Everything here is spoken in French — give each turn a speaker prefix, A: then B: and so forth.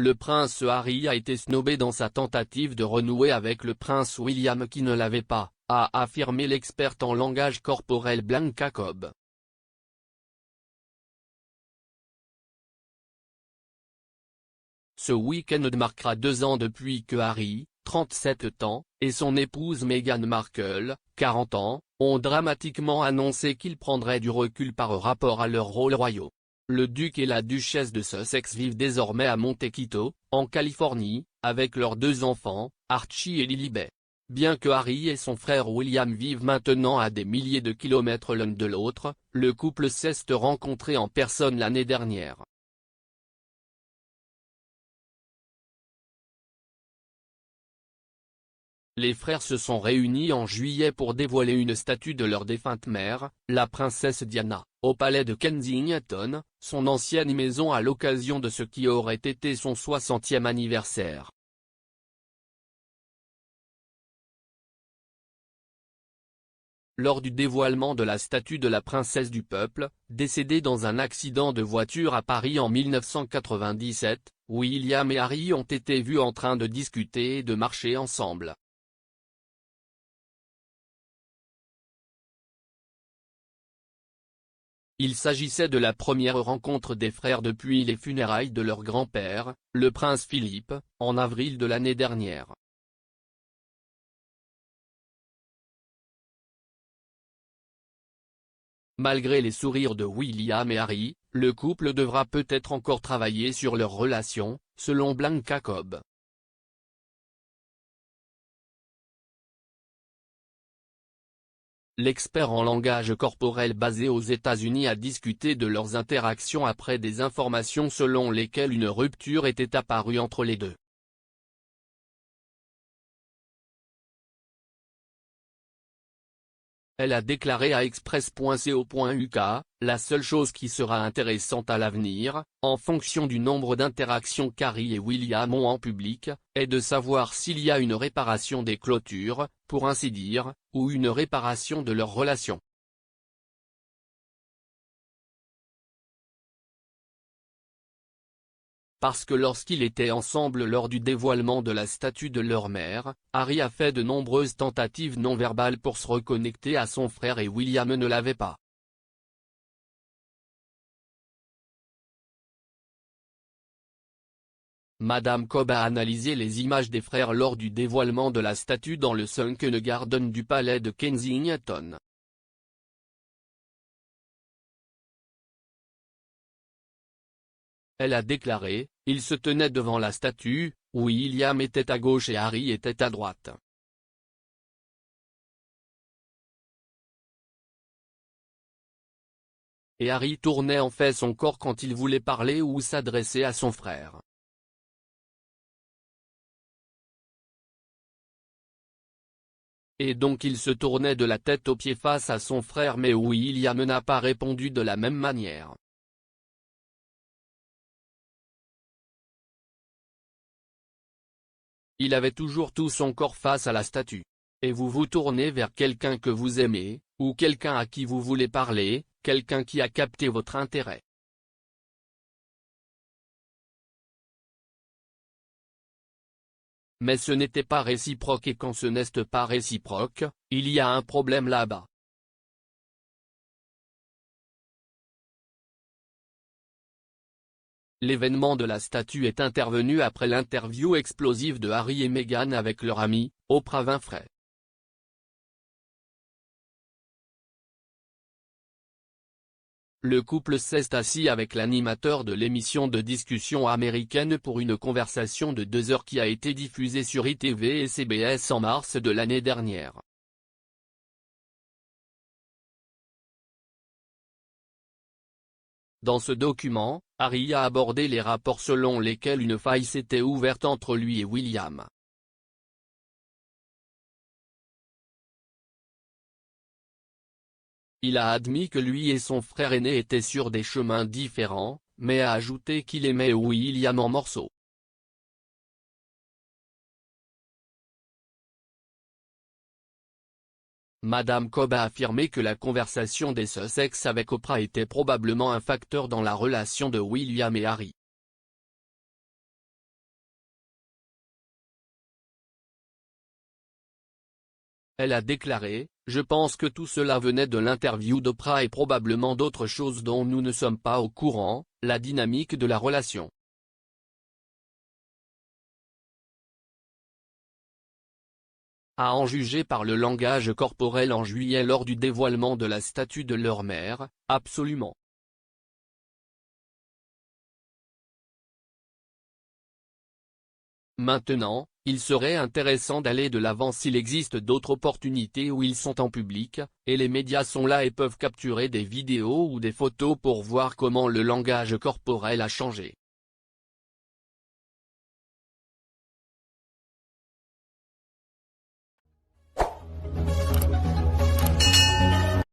A: le prince Harry a été snobé dans sa tentative de renouer avec le prince William qui ne l'avait pas, a affirmé l'experte en langage corporel Blanca Cobb. Ce week-end marquera 2 ans depuis que Harry, 37 ans, et son épouse Meghan Markle, 40 ans, ont dramatiquement annoncé qu'ils prendraient du recul par rapport à leurs rôles royaux. Le duc et la duchesse de Sussex vivent désormais à Montecito, en Californie, avec leurs 2 enfants, Archie et Lilibet. Bien que Harry et son frère William vivent maintenant à des milliers de kilomètres l'un de l'autre, le couple s'est rencontré en personne l'année dernière. Les frères se sont réunis en juillet pour dévoiler une statue de leur défunte mère, la princesse Diana, au palais de Kensington, son ancienne maison à l'occasion de ce qui aurait été son 60e anniversaire. Lors du dévoilement de la statue de la princesse du peuple, décédée dans un accident de voiture à Paris en 1997, William et Harry ont été vus en train de discuter et de marcher ensemble. Il s'agissait de la première rencontre des frères depuis les funérailles de leur grand-père, le prince Philippe, en avril de l'année dernière. Malgré les sourires de William et Harry, le couple devra peut-être encore travailler sur leur relation, selon Blanca Cobb. L'expert en langage corporel basé aux États-Unis a discuté de leurs interactions après des informations selon lesquelles une rupture était apparue entre les deux. Elle a déclaré à Express.co.uk, la seule chose qui sera intéressante à l'avenir, en fonction du nombre d'interactions qu'Harry et William ont en public, est de savoir s'il y a une réparation des clôtures, pour ainsi dire, ou une réparation de leur relation. Parce que lorsqu'ils étaient ensemble lors du dévoilement de la statue de leur mère, Harry a fait de nombreuses tentatives non verbales pour se reconnecter à son frère et William ne l'avait pas. Madame Cobb a analysé les images des frères lors du dévoilement de la statue dans le Sunken Garden du palais de Kensington. Elle a déclaré, ils se tenaient devant la statue, William était à gauche et Harry était à droite. Et Harry tournait en fait son corps quand il voulait parler ou s'adresser à son frère. Et donc il se tournait de la tête aux pieds face à son frère mais William n'a pas répondu de la même manière. Il avait toujours tout son corps face à la statue. Et vous vous tournez vers quelqu'un que vous aimez, ou quelqu'un à qui vous voulez parler, quelqu'un qui a capté votre intérêt. Mais ce n'était pas réciproque et quand ce n'est pas réciproque, il y a un problème là-bas. L'événement de la statue est intervenu après l'interview explosive de Harry et Meghan avec leur amie, Oprah Winfrey. Le couple s'est assis avec l'animateur de l'émission de discussion américaine pour une conversation de 2 heures qui a été diffusée sur ITV et CBS en mars de l'année dernière. Dans ce document, Harry a abordé les rapports selon lesquels une faille s'était ouverte entre lui et William. Il a admis que lui et son frère aîné étaient sur des chemins différents, mais a ajouté qu'il aimait William en morceaux. Madame Cobb a affirmé que la conversation des Sussex avec Oprah était probablement un facteur dans la relation de William et Harry. Elle a déclaré: « Je pense que tout cela venait de l'interview d'Oprah et probablement d'autres choses dont nous ne sommes pas au courant, la dynamique de la relation. » À en juger par le langage corporel en juillet lors du dévoilement de la statue de leur mère, absolument. Maintenant, il serait intéressant d'aller de l'avant s'il existe d'autres opportunités où ils sont en public, et les médias sont là et peuvent capturer des vidéos ou des photos pour voir comment le langage corporel a changé.